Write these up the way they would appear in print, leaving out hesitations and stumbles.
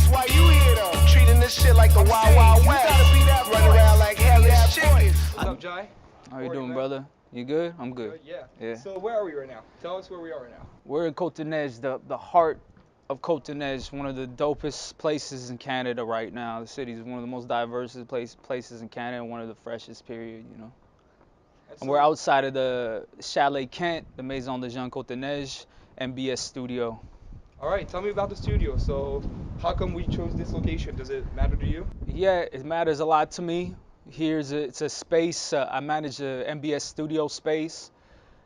That's why you here though. Treating this shit like the Wild Wild West. You gotta be that running around like hellish chicken. What's up, Jai? How you doing, brother? You good? I'm good. Yeah. So where are we right now? Tell us where we are right now. We're in Cotes-Des-Neiges, the heart of Cotes-Des-Neiges, one of the dopest places in Canada right now. The city is one of the most diverse places in Canada, and one of the freshest, period, you know. And we're outside of the Chalet Kent, the Maison de Jean Cotes-Des-Neiges, MBS Studio. All right, tell me about the studio. So how come we chose this location? Does it matter to you? Yeah, it matters a lot to me. It's a space, I manage the MBS Studio space.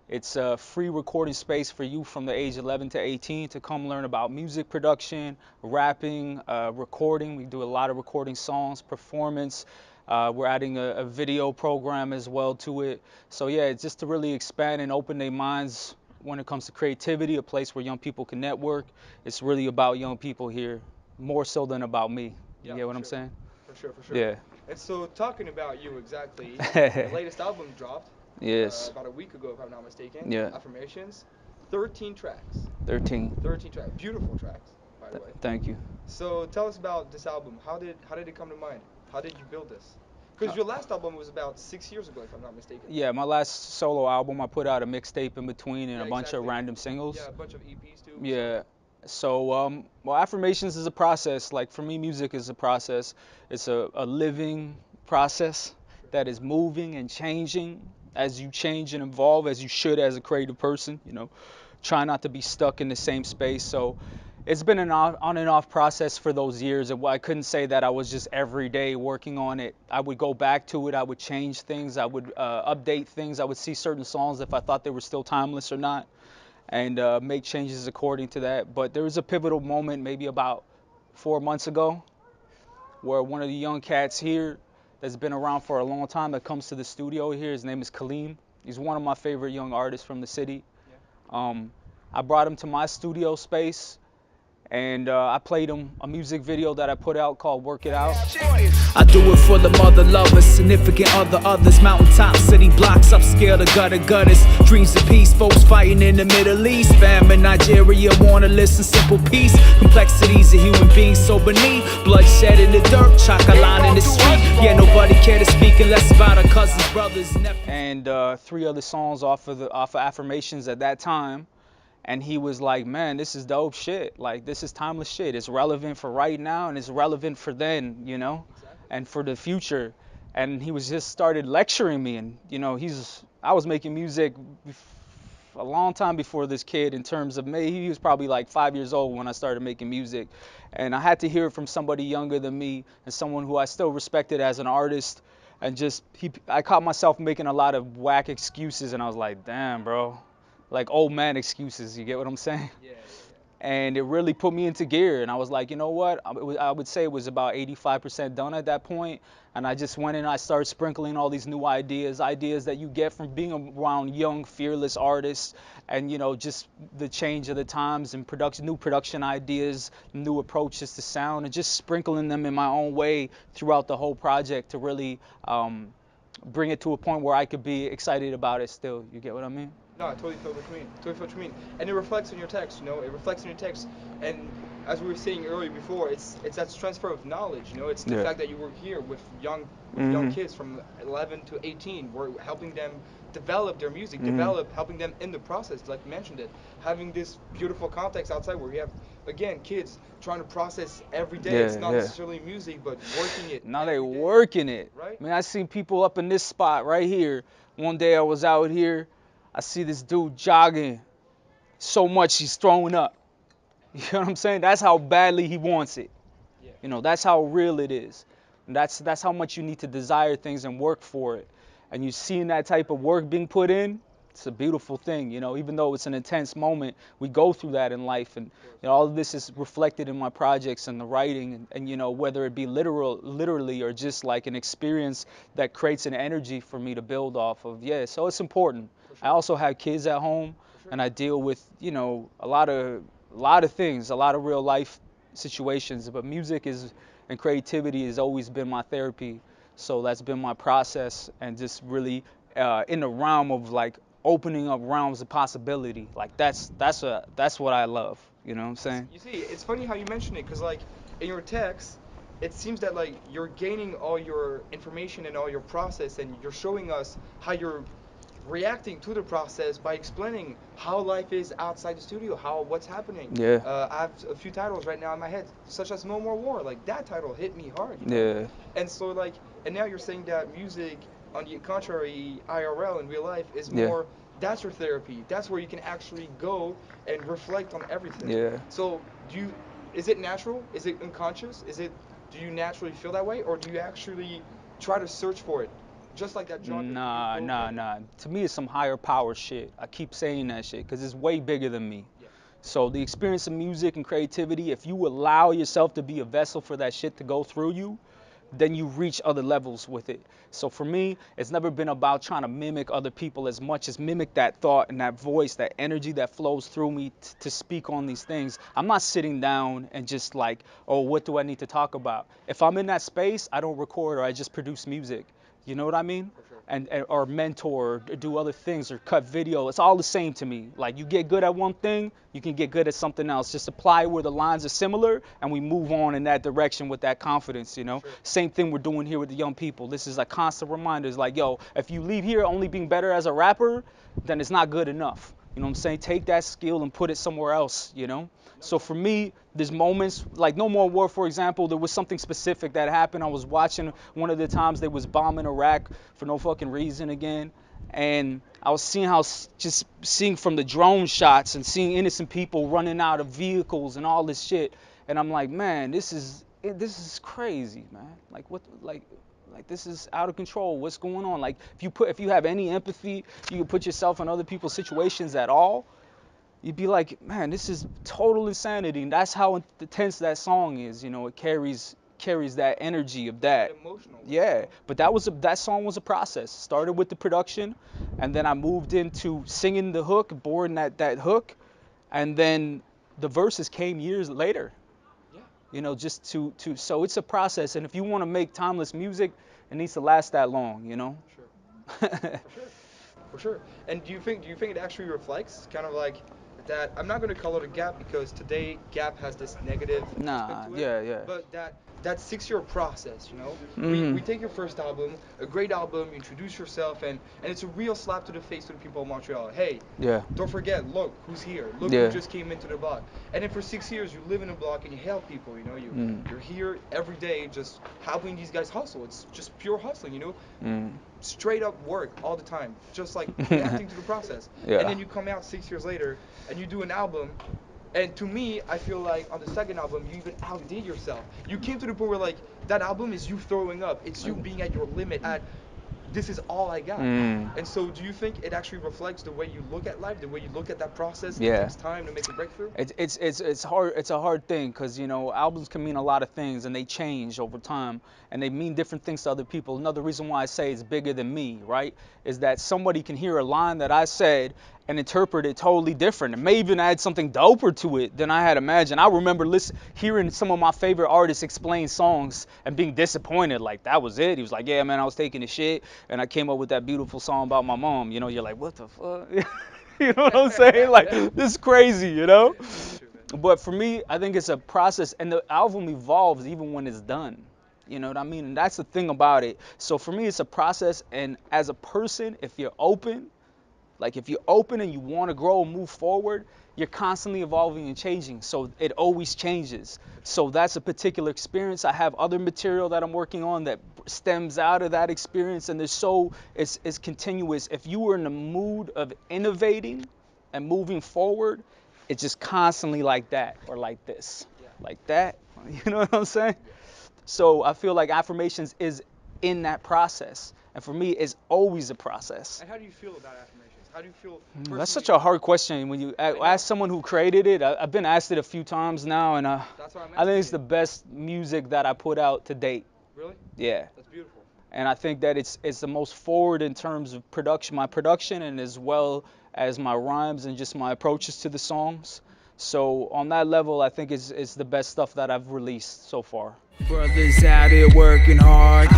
It's a free recording space for you from the age 11 to 18 to come learn about music production, rapping, recording. We do a lot of recording songs, performance. We're adding a video program as well to it. So yeah, it's just to really expand and open their minds when it comes to creativity, a place where young people can network. It's really about young people here, more so than about me. You get what I'm saying? For sure. Yeah. And so talking about you exactly, the latest album dropped. Yes. About a week ago, if I'm not mistaken. Yeah. Affirmations. 13 tracks. 13. 13 tracks. Beautiful tracks, by the way. Thank you. So tell us about this album. How did it come to mind? How did you build this? Because your last album was about 6 years ago, if I'm not mistaken. Yeah, my last solo album, I put out a mixtape in between and a bunch of random singles. Yeah, a bunch of EPs too. Yeah. So, well, Affirmations is a process. Like, for me, music is a process. It's a living process that is moving and changing as you change and evolve, as you should as a creative person, you know. Try not to be stuck in the same space. So it's been an on and off process for those years. I couldn't say that I was just every day working on it. I would go back to it. I would change things. I would update things. I would see certain songs if I thought they were still timeless or not, and make changes according to that. But there was a pivotal moment maybe about 4 months ago where one of the young cats here that's been around for a long time that comes to the studio here, his name is Kaleem. He's one of my favorite young artists from the city. I brought him to my studio space, and I played him a music video that I put out called Work It Out. I do it for the mother lovers, significant others, mountaintop, city blocks, upscale to gutters, dreams of peace, folks fighting in the Middle East, fam in Nigeria wanna listen, simple peace, complexities of human beings so beneath, bloodshed in the dirt, chocolate in the street, yeah, nobody care to speak unless about our cousins, brothers, nephews. And 3 other songs off of Affirmations at that time. And he was like, man, this is dope shit. Like, this is timeless shit. It's relevant for right now, and it's relevant for then, you know, and for the future. And he was just started lecturing me. And, you know, I was making music a long time before this kid, in terms of me. He was probably like 5 years old when I started making music. And I had to hear it from somebody younger than me, and someone who I still respected as an artist. And I caught myself making a lot of whack excuses, and I was like, damn, bro. Like old man excuses, you get what I'm saying? Yeah. And it really put me into gear, and I was like, you know what? I would say it was about 85% done at that point, and I just went in and I started sprinkling all these new ideas that you get from being around young, fearless artists, and, you know, just the change of the times and new production ideas, new approaches to sound, and just sprinkling them in my own way throughout the whole project to really bring it to a point where I could be excited about it still. You get what I mean? No, I totally feel what you mean. And it reflects in your text, you know, And as we were saying earlier before, it's that transfer of knowledge, you know, it's the fact that you were here with young kids from 11 to 18. We're helping them develop their music, helping them in the process, like you mentioned it. Having this beautiful context outside where we have, again, kids trying to process every day. It's not necessarily music, but working it. Now they're working it. Right? I mean, I seen people up in this spot right here. One day I was out here. I see this dude jogging so much he's throwing up. You know what I'm saying? That's how badly he wants it. Yeah. You know, that's how real it is. And that's how much you need to desire things and work for it. And you seeing that type of work being put in, it's a beautiful thing. You know, even though it's an intense moment, we go through that in life. And you know, all of this is reflected in my projects and the writing. And you know, whether it be literally or just like an experience that creates an energy for me to build off of. Yeah, so it's important. I also have kids at home, and I deal with, you know, a lot of things, a lot of real life situations. But music and creativity has always been my therapy. So that's been my process, and just really in the realm of like opening up realms of possibility. Like that's what I love. You know what I'm saying? You see, it's funny how you mention it, because like in your text, it seems that like you're gaining all your information and all your process, and you're showing us how you're reacting to the process by explaining how life is outside the studio, what's happening. Yeah. I have a few titles right now in my head, such as No More War. Like that title hit me hard. You know? Yeah. And so like, and now you're saying that music, on the contrary, IRL in real life is Yeah. more. That's your therapy. That's where you can actually go and reflect on everything. Yeah. So is it natural? Is it unconscious? Do you naturally feel that way, or do you actually try to search for it? Just like that genre. Nah. To me, it's some higher power shit. I keep saying that shit because it's way bigger than me. Yeah. So the experience of music and creativity, if you allow yourself to be a vessel for that shit to go through you, then you reach other levels with it. So for me, it's never been about trying to mimic other people as much as mimic that thought and that voice, that energy that flows through me to speak on these things. I'm not sitting down and just like, oh, what do I need to talk about? If I'm in that space, I don't record or I just produce music. You know what I mean? For sure. And or mentor, or do other things, or cut video. It's all the same to me. Like you get good at one thing, you can get good at something else. Just apply where the lines are similar, and we move on in that direction with that confidence. You know. Sure. Same thing we're doing here with the young people. This is a constant reminder. It's like, yo, if you leave here only being better as a rapper, then it's not good enough. You know what I'm saying? Take that skill and put it somewhere else. You know. So for me, there's moments like No More War, for example. There was something specific that happened. I was watching one of the times they was bombing Iraq for no fucking reason again, and I was seeing just seeing from the drone shots and seeing innocent people running out of vehicles and all this shit, and I'm like, man, this is crazy, man. Like what, like this is out of control. What's going on? Like if you have any empathy, you can put yourself in other people's situations at all. You'd be like, man, this is total insanity. And that's how intense that song is. You know, it carries that energy of that. Emotional. Yeah, but that song was a process. Started with the production, and then I moved into singing the hook, boring that hook, and then the verses came years later. Yeah. You know, just to so it's a process. And if you want to make timeless music, it needs to last that long. You know. Sure. For sure. And do you think it actually reflects kind of like that? I'm not going to call it a gap because today gap has this negative aspect to it. Yeah. But that 6-year process, you know, we take your first album, a great album, you introduce yourself, and it's a real slap to the face to the people of Montreal. Hey, don't forget, look who's here, look who just came into the block. And then for 6 years you live in a block and you help people, you know, you're here every day just helping these guys hustle. It's just pure hustling, you know. Straight up work all the time, just like reacting to the process. Yeah. And then you come out 6 years later and you do an album, and to me, I feel like on the second album you even outdid yourself. You came to the point where like that album is you throwing up, it's you being at your limit, at this is all I got. And so do you think it actually reflects the way you look at life, the way you look at that process? It takes time to make a breakthrough. It's hard. It's a hard thing because, you know, albums can mean a lot of things and they change over time and they mean different things to other people. Another reason why I say it's bigger than me, right, is that somebody can hear a line that I said and interpret it totally different, and may even add something doper to it than I had imagined. I remember hearing some of my favorite artists explain songs and being disappointed, like that was it. He was like, yeah, man, I was taking a shit and I came up with that beautiful song about my mom. You know, you're like, what the fuck? You know what I'm saying? Like, this is crazy, you know? But for me, I think it's a process, and the album evolves even when it's done. You know what I mean? And that's the thing about it. So for me, it's a process, and as a person, if you're open, and you want to grow and move forward, you're constantly evolving and changing. So it always changes. So that's a particular experience. I have other material that I'm working on that stems out of that experience, and it's continuous. If you were in the mood of innovating and moving forward, it's just constantly like that or like this, like that. You know what I'm saying? So I feel like Affirmations is in that process. And for me, it's always a process. And how do you feel about Affirmations? How do you feel personally? That's such a hard question when you ask someone who created it. I've been asked it a few times now, and That's why I think it's the best music that I put out to date. Really? Yeah. That's beautiful. And I think that it's the most forward in terms of my production, and as well as my rhymes and just my approaches to the songs. So on that level, I think it's the best stuff that I've released so far. Brothers out here working hard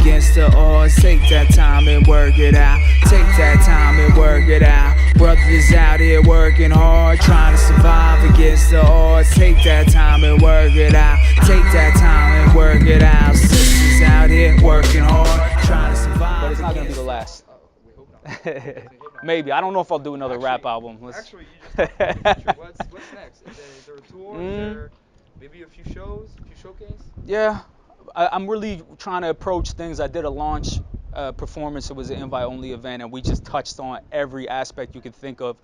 against the odds. Take that time and work it out. Take that time and work it out. Brothers out here working hard, trying to survive against the odds. Take that time and work it out. Take that time and work it out. Sisters out here working hard, trying to survive. But it's not gonna be against the last. We hope not. Definitely hope not. Maybe. I don't know if I'll do another rap album. Actually, you just talked about the future. What's next? Is there a tour? Is there maybe a few shows, a few showcase? Yeah, I'm really trying to approach things. I did a launch performance. It was an invite-only event, and we just touched on every aspect you could think of: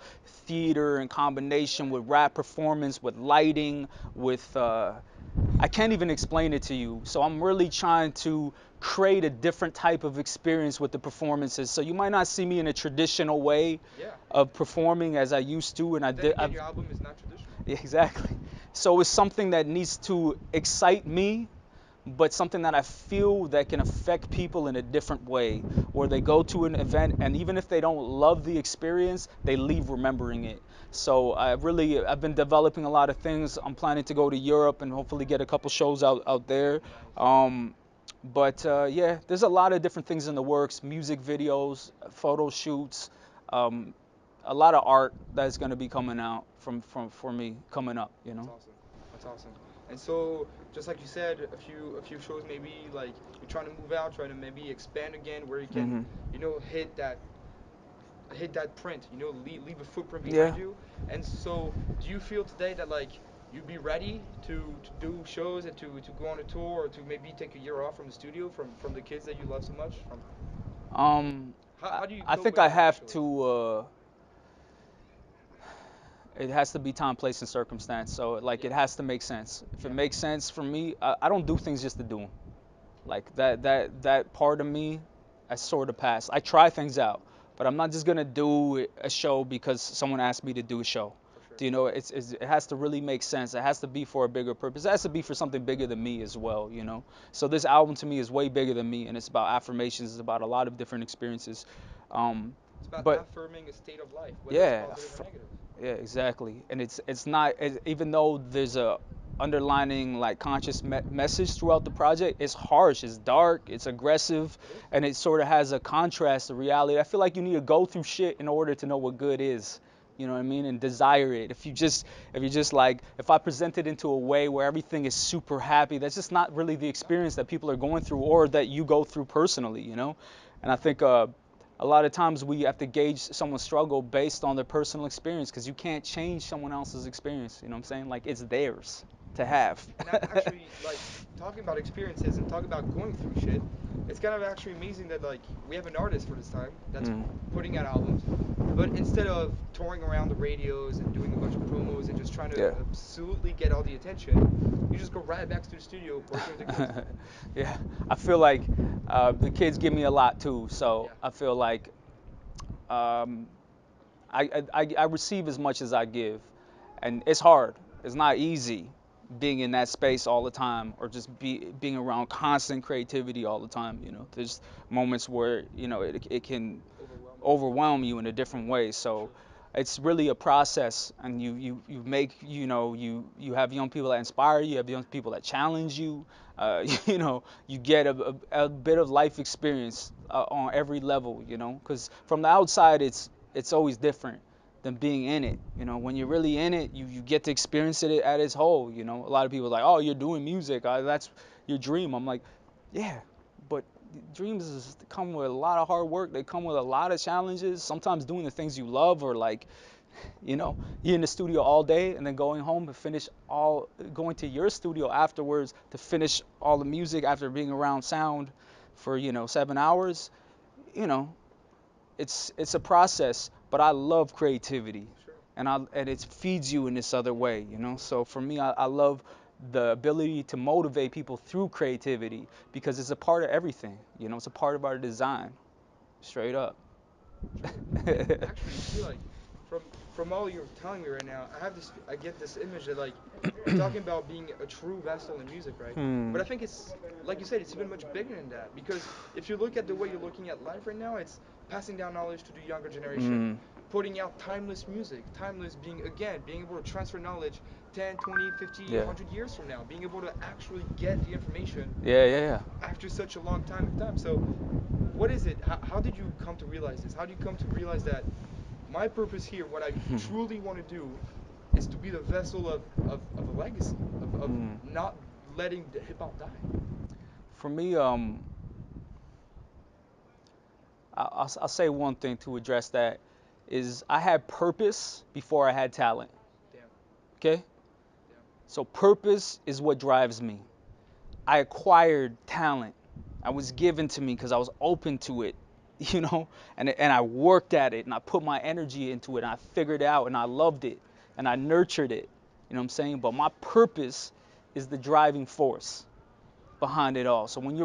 theater in combination with rap performance, with lighting, with I can't even explain it to you. So I'm really trying to create a different type of experience with the performances. So you might not see me in a traditional way of performing as I used to, and I Then did. again, your album is not traditional. Exactly. So it's something that needs to excite me, but something that I feel that can affect people in a different way, where they go to an event and even if they don't love the experience, they leave remembering it. So I've been developing a lot of things. I'm planning to go to Europe and hopefully get a couple shows out there. Yeah, there's a lot of different things in the works: music videos, photo shoots, um, a lot of art that's going to be coming out from for me coming up. That's awesome. That's awesome. And so, just like you said, a few shows maybe like you're trying to move out, trying to maybe expand again, where you can, hit that print, leave a footprint behind you. And so, do you feel today that like you'd be ready to do shows and to go on a tour or to maybe take a year off from the studio from the kids that you love so much? How do you I cope think with I that have actually? to. It has to be time, place, and circumstance. So like it has to make sense. If it makes sense for me, I don't do things just to do them. Like that part of me, I sort of pass. I try things out, but I'm not just gonna do a show because someone asked me to do a show. For sure. Do you know? It has to really make sense. It has to be for a bigger purpose. It has to be for something bigger than me as well. So this album to me is way bigger than me, and it's about affirmations. It's about a lot of different experiences. It's about But affirming a state of life, whether it's yeah, positive or negative. yeah, exactly. And it's not even though there's a underlining like conscious message throughout the project. It's harsh, it's dark, it's aggressive, It is. and it sort of has a contrast to reality. I feel like you need to go through shit in order to know what good is. You know what I mean? And desire it. If you just like if I present it into a way where everything is super happy, that's just not really the experience that people are going through or that you go through personally. And I think a lot of times we have to gauge someone's struggle based on their personal experience because you can't change someone else's experience. You know what I'm saying? Like it's theirs to have. And actually, like talking about experiences and talking about going through shit, it's kind of actually amazing that like we have an artist for this time that's putting out albums, but instead of touring around the radios and doing a bunch of promos and just trying to Yeah. absolutely get all the attention, you just go right back to the studio working with the kids. Yeah, I feel like the kids give me a lot too. So I feel like um, I receive as much as I give, and it's hard. It's not easy being in that space all the time, or just being around constant creativity all the time. There's moments where it can overwhelm you in a different way. So it's really a process, and you make you have young people that inspire you, you have young people that challenge you. You get a bit of life experience on every level. Because from the outside it's always different than being in it. When you're really in it, you get to experience it at its whole. A lot of people are like, oh, you're doing music, that's your dream. I'm like, yeah, but dreams come with a lot of hard work. They come with a lot of challenges. Sometimes doing the things you love, or like, you're in the studio all day and then going home to going to your studio afterwards to finish all the music after being around sound for 7 hours. You know, it's a process, but I love creativity, Sure. and it feeds you in this other way. So for me, I love the ability to motivate people through creativity because it's a part of everything. It's a part of our design, straight up. And actually, you see, like, from all you're telling me right now, I get this image that like, you're talking about being a true vessel in music, right? But I think it's, like you said, it's even much bigger than that because if you look at the way you're looking at life right now, it's passing down knowledge to the younger generation, putting out timeless music, timeless being able to transfer knowledge 10, 20, 50, Yeah. 100 years from now, being able to actually get the information Yeah. after such a long time of time. So what is it? How did you come to realize this? How do you come to realize that my purpose here, what I truly want to do, is to be the vessel of a legacy, of not letting the hip hop die. For me, I'll say one thing to address that is I had purpose before I had talent. Damn. Okay? Damn. So purpose is what drives me. I acquired talent. I was given to me because I was open to it, you know, and I worked at it and I put my energy into it and I figured it out and I loved it and I nurtured it. You know what I'm saying? But my purpose is the driving force behind it all. So when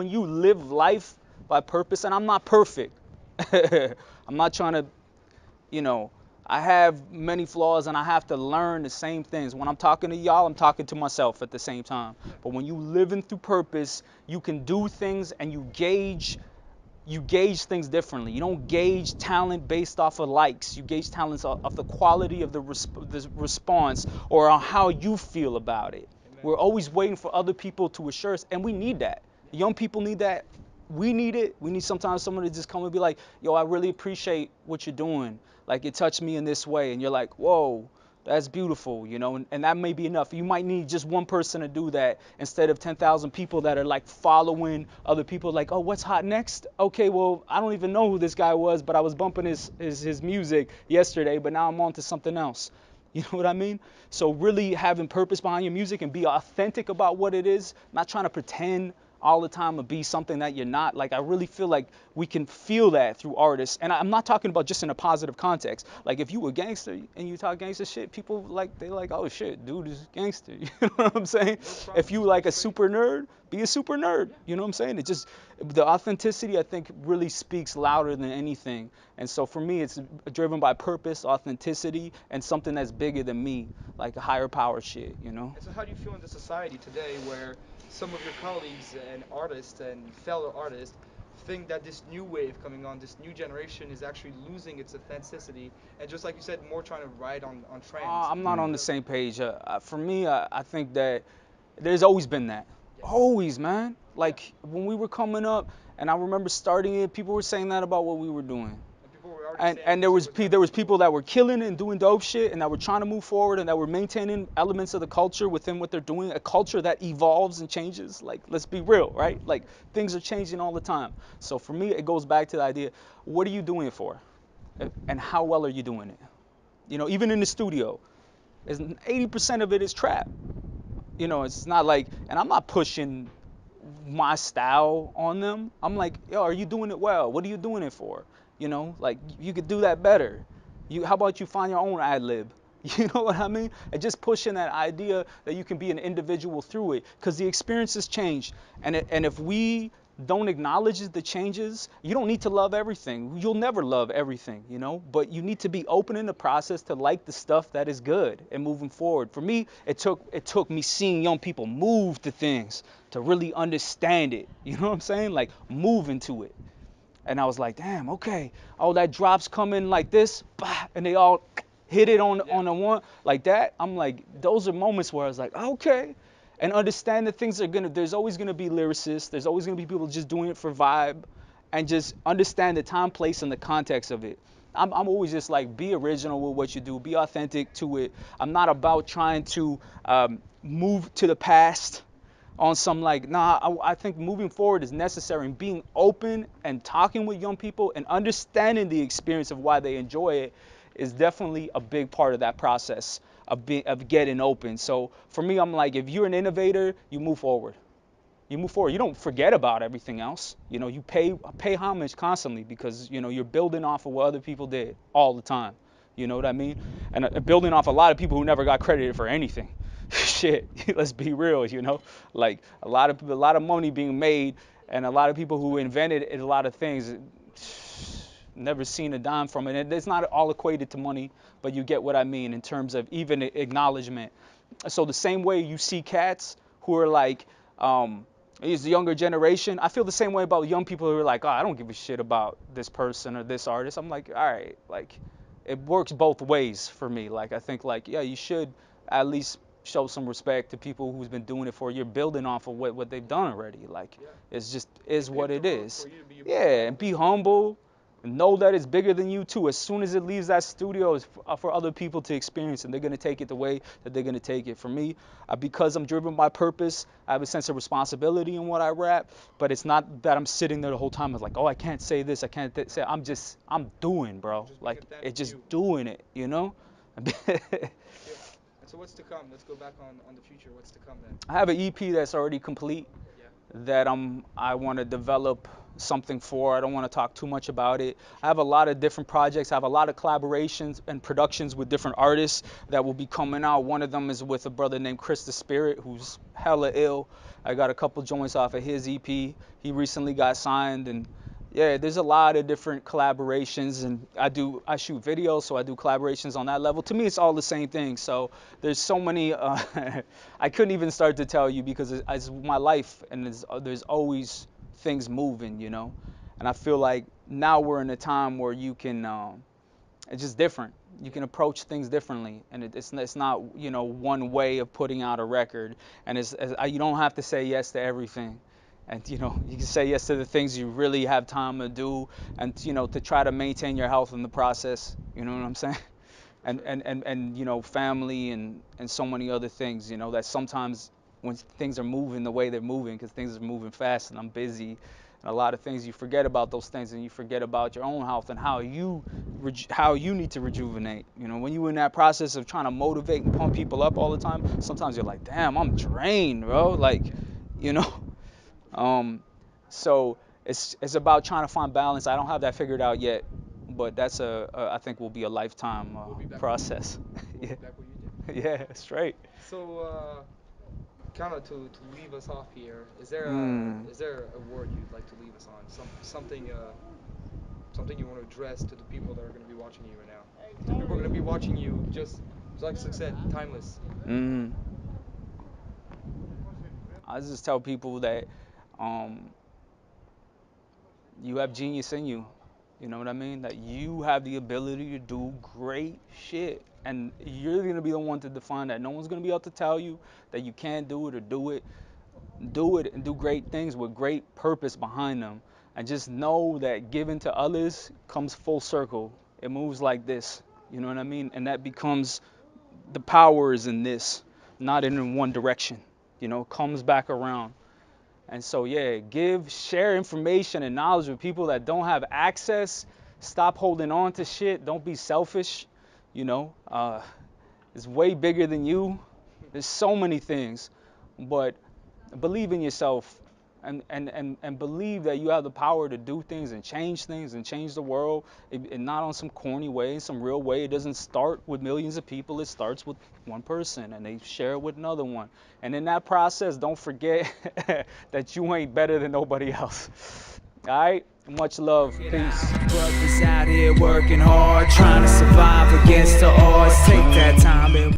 you live life by purpose, and I'm not perfect. I'm not trying to, you know, I have many flaws and I have to learn the same things. When I'm talking to y'all, I'm talking to myself at the same time. But when you living through purpose, you can do things and you gauge things differently. You don't gauge talent based off of likes. You gauge talents of the quality of the response or on how you feel about it. Amen. We're always waiting for other people to assure us, and we need that. Young people need that. We need it. We need sometimes someone to just come and be like, yo, I really appreciate what you're doing. Like, it touched me in this way. And you're like, whoa, that's beautiful, you know, and that may be enough. You might need just one person to do that instead of 10,000 people that are like following other people like, oh, what's hot next? Okay, well, I don't even know who this guy was, but I was bumping his music yesterday, but now I'm on to something else. You know what I mean? So really having purpose behind your music and be authentic about what it is, not trying to pretend all the time to be something that you're not. Like, I really feel like we can feel that through artists. And I'm not talking about just in a positive context. Like, if you a gangster and you talk gangster shit, people they like, oh shit, dude is gangster. You know what I'm saying? If you like a super nerd, be a super nerd. You know what I'm saying? It just, the authenticity, I think, really speaks louder than anything. And so for me, it's driven by purpose, authenticity, and something that's bigger than me, like a higher power shit, you know? And so, how do you feel in the society today where some of your colleagues and artists and fellow artists think that this new wave coming on, this new generation, is actually losing its authenticity and, just like you said, more trying to ride on trends? I'm not on the same page. For me, I think that there's always been that. Yeah. Always, man. Like, when we were coming up, and I remember starting it, people were saying that about what we were doing. And people were already And saying there music was there was people that were killing it and doing dope shit and that were trying to move forward and that were maintaining elements of the culture within what they're doing, a culture that evolves and changes. Like, let's be real, right? Like, things are changing all the time. So for me, it goes back to the idea, what are you doing it for? And how well are you doing it? You know, even in the studio, 80% of it is trap. You know, it's not like, and I'm not pushing my style on them. I'm like, yo, are you doing it well? What are you doing it for? You know, like, you could do that better. How about you find your own ad lib? You know what I mean? And just pushing that idea that you can be an individual through it, because the experiences change. And if we don't acknowledge the changes, you don't need to love everything. You'll never love everything, you know, but you need to be open in the process to like the stuff that is good and moving forward. For me, it took me seeing young people move to things to really understand it. You know what I'm saying? Like, move into it. And I was like, damn, okay. Oh, that drops coming like this, bah, and they all hit it on the one like that. I'm like, those are moments where I was like, okay. And understand that there's always gonna be lyricists, there's always gonna be people just doing it for vibe, and just understand the time, place, and the context of it. I'm always just like, be original with what you do, be authentic to it. I'm not about trying to move to the past on some like, nah, I think moving forward is necessary, and being open and talking with young people and understanding the experience of why they enjoy it is definitely a big part of that process of getting open. So for me, I'm like, if you're an innovator, you move forward. You move forward. You don't forget about everything else. You know, you pay homage constantly, because, you know, you're building off of what other people did all the time. You know what I mean? And building off a lot of people who never got credited for anything. Shit, let's be real, you know? Like, a lot of money being made, and a lot of people who invented a lot of things never seen a dime from it. And it's not all equated to money, but you get what I mean in terms of even acknowledgement. So the same way you see cats who are like, is the younger generation, I feel the same way about young people who are like, oh, I don't give a shit about this person or this artist. I'm like, all right, like, it works both ways for me. Like, I think, like, yeah, you should at least show some respect to people who's been doing it for you. You're building off of what they've done already. Like, it's just is what it is. Yeah, and be humble. know that it's bigger than you too. As soon as it leaves that studio, it's for other people to experience, and they're gonna take it the way that they're gonna take it. For me, because I'm driven by purpose, I have a sense of responsibility in what I rap. But it's not that I'm sitting there the whole time. It's like, oh, I can't say this, I can't say. I'm doing, bro. Just Like, because that's it's just you. doing it, you know. Yeah. And so what's to come? Let's go back on the future. What's to come then? I have an EP that's already complete Yeah. that I want to develop something for. I don't want to talk too much about it. I have a lot of different projects. I have a lot of collaborations and productions with different artists that will be coming out. One of them is with a brother named Chris the Spirit, who's hella ill. I got a couple joints off of his EP. He recently got signed, and yeah, there's a lot of different collaborations, and I shoot videos, so I do collaborations on that level. To me, it's all the same thing. So there's so many I couldn't even start to tell you because it's my life, and there's always things moving, you know. And I feel like now we're in a time where you can it's just different. You can approach things differently, and it's not, you know, one way of putting out a record. And you don't have to say yes to everything. And you know, you can say yes to the things you really have time to do, and you know, to try to maintain your health in the process. You know what I'm saying? And you know, family and so many other things. You know, that sometimes when things are moving the way they're moving, because things are moving fast and I'm busy, and a lot of things, you forget about those things, and you forget about your own health and how you need to rejuvenate. You know, when you're in that process of trying to motivate and pump people up all the time, sometimes you're like, damn, I'm drained, bro. Like, you know. So it's about trying to find balance. I don't have that figured out yet, but that's I think will be a lifetime We'll be back process. We'll Yeah, be back where you did. yeah, straight. So kind of to leave us off here, Mm. is there a word you'd like to leave us on? Something you want to address to the people that are going to be watching you right now. People are going to be watching you just like I said, timeless. Mm. I just tell people that um, you have genius in you. You know what I mean? That you have the ability to do great shit. And you're going to be the one to define that. No one's going to be able to tell you that you can't do it or do it. Do it and do great things with great purpose behind them. And just know that giving to others comes full circle. It moves like this. You know what I mean? And that becomes the power is in this, not in one direction. You know, it comes back around. And so, yeah, share information and knowledge with people that don't have access. Stop holding on to shit. Don't be selfish. You know, it's way bigger than you. There's so many things, but believe in yourself, and believe that you have the power to do things and change the world, and not on some corny way, some real way. It doesn't start with millions of people. It starts with one person, and they share it with another one. And in that process, don't forget that you ain't better than nobody else. All right, much love. Peace. Brothers out here working hard, trying to survive against the odds. Take that time and